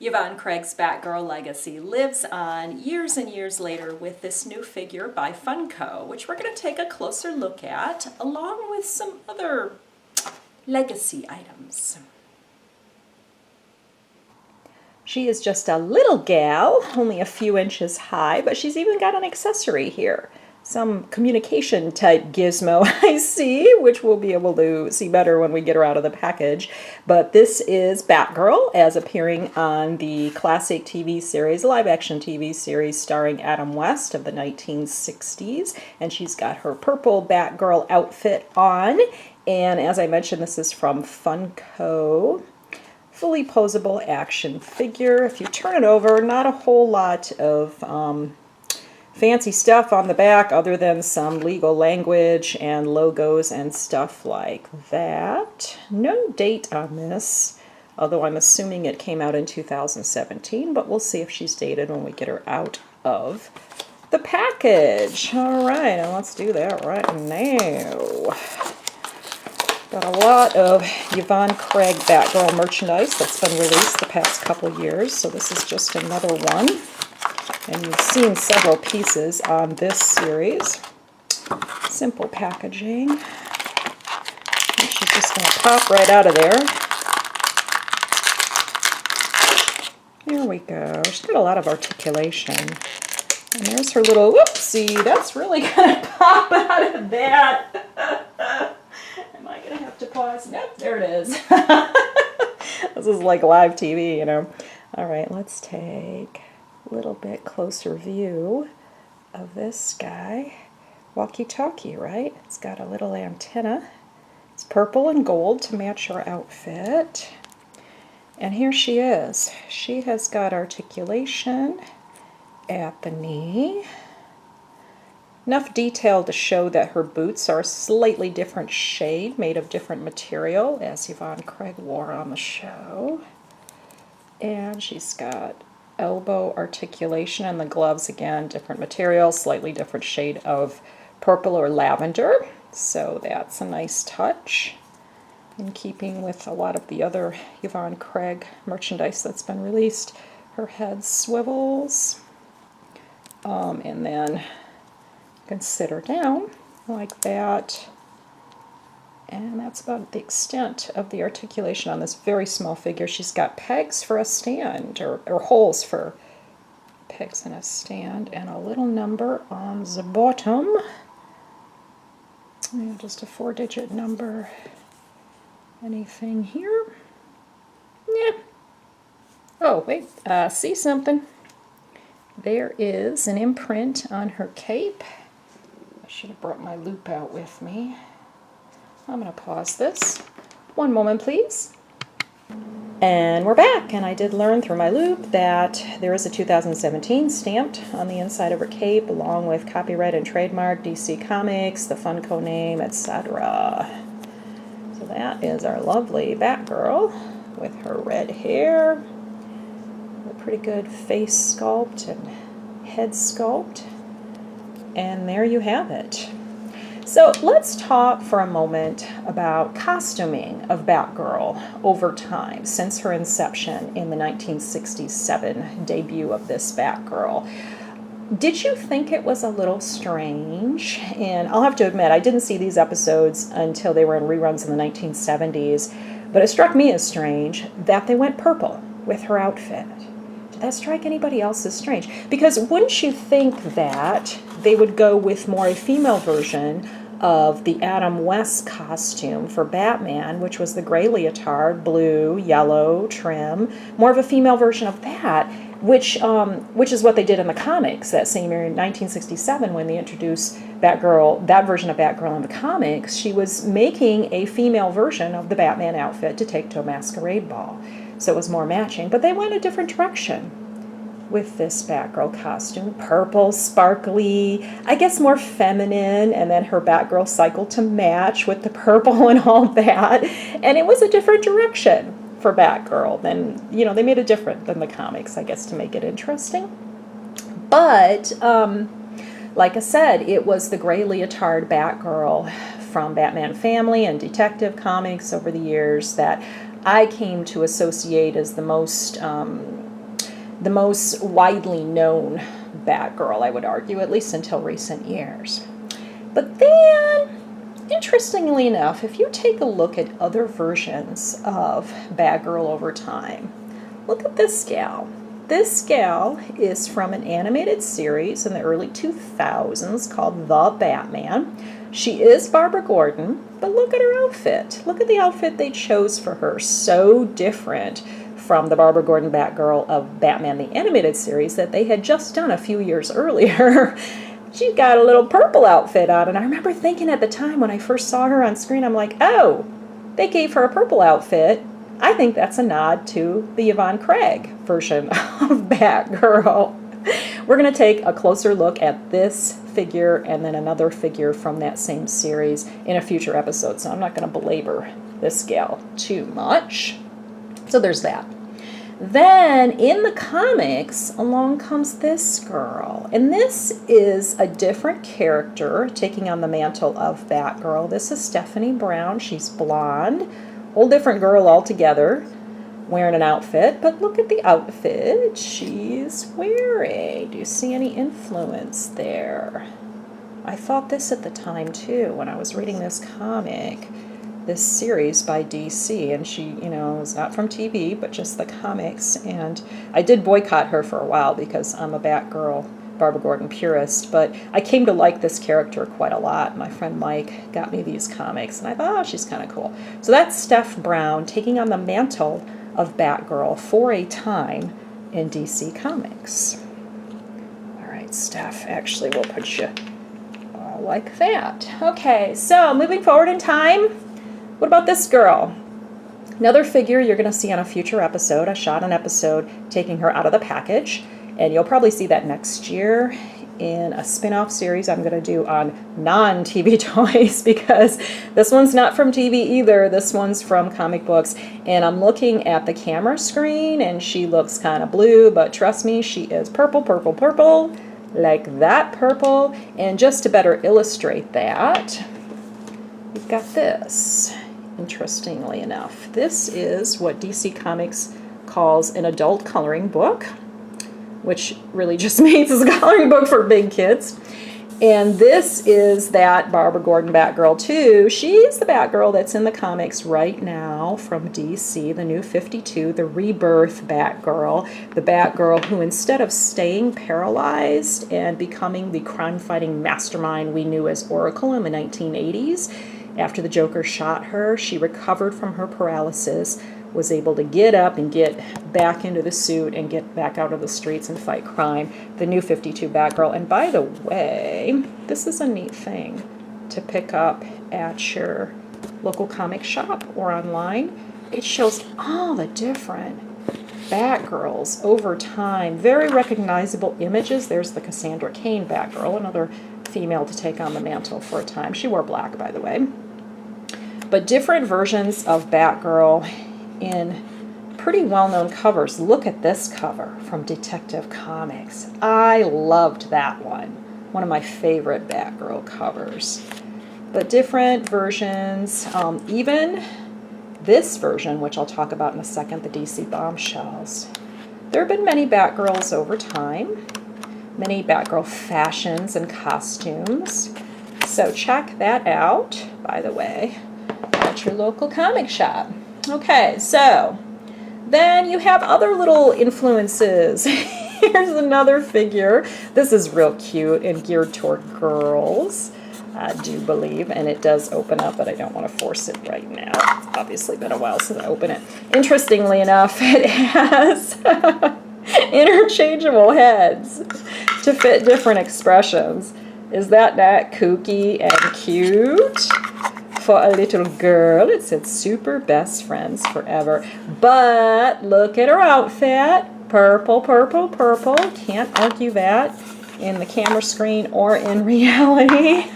Yvonne Craig's Batgirl legacy lives on years and years later with this new figure by Funko, which we're going to take a closer look at, along with some other legacy items. She is just a little gal, only a few inches high, but she's even got an accessory here. Some communication type gizmo I see, which we'll be able to see better when we get her out of the package. But this is Batgirl, as appearing on the classic TV series, live action TV series starring Adam West of the 1960s. And she's got her purple Batgirl outfit on. And as I mentioned, this is from Funko. Fully posable action figure. If you turn it over, not a whole lot of fancy stuff on the back other than some legal language and logos and stuff like that. No date on this, although I'm assuming it came out in 2017, but we'll see if she's dated when we get her out of the package. All right, now let's do that right now. Got a lot of Yvonne Craig Batgirl merchandise that's been released the past couple years, so this is just another one. And you've seen several pieces on this series. Simple packaging. And she's just going to pop right out of there. There we go. She's got a lot of articulation. And there's her little, whoopsie, that's really going to pop out of that. Am I going to have to pause? Nope, there it is. This is like live TV, you know. All right, let's take a little bit closer view of this guy. Walkie-talkie, right? It's got a little antenna. It's purple and gold to match her outfit. And here she is. She has got articulation at the knee. Enough detail to show that her boots are a slightly different shade, made of different material, as Yvonne Craig wore on the show. And she's got elbow articulation, and the gloves, again, different material, slightly different shade of purple or lavender. So that's a nice touch, in keeping with a lot of the other Yvonne Craig merchandise that's been released. Her head swivels, and then you can sit her down like that. And that's about the extent of the articulation on this very small figure. She's got pegs for a stand, or holes for pegs in a stand, and a little number on the bottom. Yeah, just a 4-digit number. Anything here? Yeah. Oh, wait, see something? There is an imprint on her cape. I should have brought my loop out with me. I'm going to pause this. One moment, please. And we're back, and I did learn through my loop that there is a 2017 stamped on the inside of her cape, along with copyright and trademark, DC Comics, the Funko name, etc. So that is our lovely Batgirl with her red hair, a pretty good face sculpt and head sculpt, and there you have it. So let's talk for a moment about costuming of Batgirl over time, since her inception in the 1967 debut of this Batgirl. Did you think it was a little strange? And I'll have to admit, I didn't see these episodes until they were in reruns in the 1970s, but it struck me as strange that they went purple with her outfit. Did that strike anybody else as strange? Because wouldn't you think that they would go with more a female version of the Adam West costume for Batman, which was the gray leotard, blue, yellow trim, more of a female version of that, which is what they did in the comics that same year in 1967 when they introduced Batgirl, that version of Batgirl in the comics. She was making a female version of the Batman outfit to take to a masquerade ball, so it was more matching. But they went a different direction with this Batgirl costume. Purple, sparkly, I guess more feminine, and then her Batgirl cycle to match with the purple and all that. And it was a different direction for Batgirl than, you know, they made it different than the comics, I guess, to make it interesting. But, like I said, it was the gray leotard Batgirl from Batman Family and Detective Comics over the years that I came to associate as the most the most widely known Batgirl, I would argue, at least until recent years. But then, interestingly enough, if you take a look at other versions of Batgirl over time, look at this gal. This gal is from an animated series in the early 2000s called The Batman. She is Barbara Gordon, but look at her outfit. Look at the outfit they chose for her. So different from the Barbara Gordon Batgirl of Batman the Animated Series that they had just done a few years earlier. She's got a little purple outfit on, and I remember thinking at the time when I first saw her on screen, I'm like, oh, they gave her a purple outfit. I think that's a nod to the Yvonne Craig version of Batgirl. We're going to take a closer look at this figure and then another figure from that same series in a future episode, so I'm not going to belabor this gal too much. So there's that. Then in the comics, along comes this girl. And this is a different character taking on the mantle of Batgirl. This is Stephanie Brown. She's blonde. Whole different girl altogether, wearing an outfit. But look at the outfit she's wearing. Do you see any influence there? I thought this at the time too when I was reading this comic. This series by DC, and she, you know, is not from TV, but just the comics, and I did boycott her for a while because I'm a Batgirl, Barbara Gordon purist, but I came to like this character quite a lot. My friend Mike got me these comics, and I thought, oh, she's kind of cool. So that's Steph Brown taking on the mantle of Batgirl for a time in DC Comics. All right, Steph, actually, we'll put you like that. Okay, so moving forward in time, what about this girl? Another figure you're going to see on a future episode. I shot an episode taking her out of the package, and you'll probably see that next year in a spin-off series I'm going to do on non-TV toys, because this one's not from TV either. This one's from comic books, and I'm looking at the camera screen, and she looks kind of blue, but trust me, she is purple, purple, purple, like that purple. And just to better illustrate that, we've got this. Interestingly enough, this is what DC Comics calls an adult coloring book, which really just means it's a coloring book for big kids. And this is that Barbara Gordon Batgirl too. She's the Batgirl that's in the comics right now from DC, the New 52, the Rebirth Batgirl, the Batgirl who, instead of staying paralyzed and becoming the crime-fighting mastermind we knew as Oracle in the 1980s, after the Joker shot her, she recovered from her paralysis, was able to get up and get back into the suit and get back out of the streets and fight crime. The New 52 Batgirl. And by the way, this is a neat thing to pick up at your local comic shop or online. It shows all the different Batgirls over time. Very recognizable images. There's the Cassandra Cain Batgirl, another female to take on the mantle for a time. She wore black, by the way. But different versions of Batgirl in pretty well-known covers. Look at this cover from Detective Comics. I loved that one. One of my favorite Batgirl covers. But different versions, even this version, which I'll talk about in a second, the DC Bombshells. There have been many Batgirls over time. Many Batgirl fashions and costumes. So check that out, by the way, at your local comic shop. Okay, so then you have other little influences. Here's another figure. This is real cute and geared toward girls, I do believe, and it does open up, but I don't want to force it right now. It's obviously been a while since I opened it. Interestingly enough, it has interchangeable heads to fit different expressions. Is that not kooky and cute? For a little girl, it said super best friends forever. But look at her outfit. Purple, purple, purple. Can't argue that in the camera screen or in reality.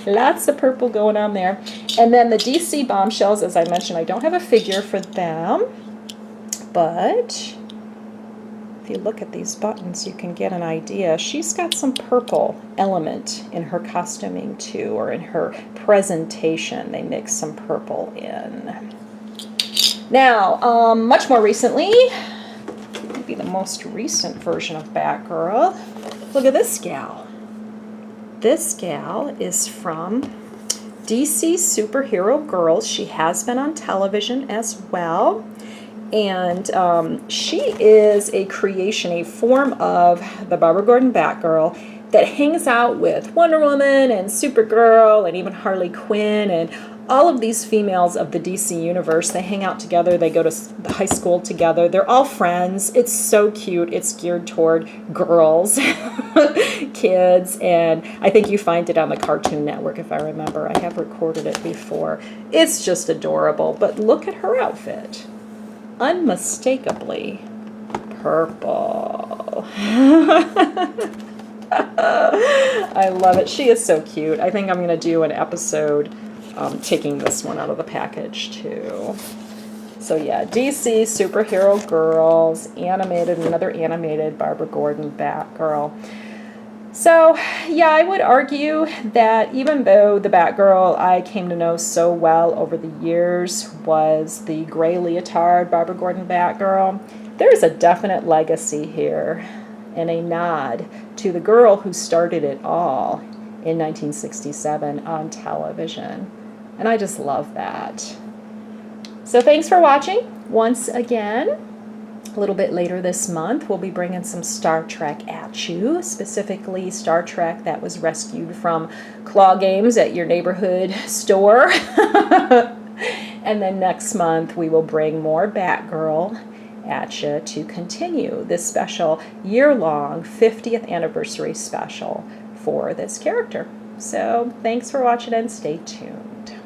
Lots of purple going on there. And then the DC Bombshells, as I mentioned, I don't have a figure for them. But if you look at these buttons, you can get an idea. She's got some purple element in her costuming too, or in her presentation. They mix some purple in. Now, much more recently, maybe be the most recent version of Batgirl. Look at this gal. This gal is from DC Superhero Girls. She has been on television as well. And she is a creation, a form of the Barbara Gordon Batgirl that hangs out with Wonder Woman and Supergirl and even Harley Quinn and all of these females of the DC universe. They hang out together. They go to high school together. They're all friends. It's so cute. It's geared toward girls, kids, and I think you find it on the Cartoon Network, if I remember. I have recorded it before. It's just adorable. But look at her outfit. Unmistakably purple. I love it. She is so cute. I think I'm going to do an episode taking this one out of the package too. So yeah, DC Superhero Girls, animated, another animated Barbara Gordon Batgirl. So yeah, I would argue that even though the Batgirl I came to know so well over the years was the gray leotard Barbara Gordon Batgirl, there's a definite legacy here and a nod to the girl who started it all in 1967 on television. And I just love that. So thanks for watching once again. A little bit later this month, we'll be bringing some Star Trek at you, specifically Star Trek that was rescued from claw games at your neighborhood store. And then next month, we will bring more Batgirl at you to continue this special year-long 50th anniversary special for this character. So thanks for watching and stay tuned.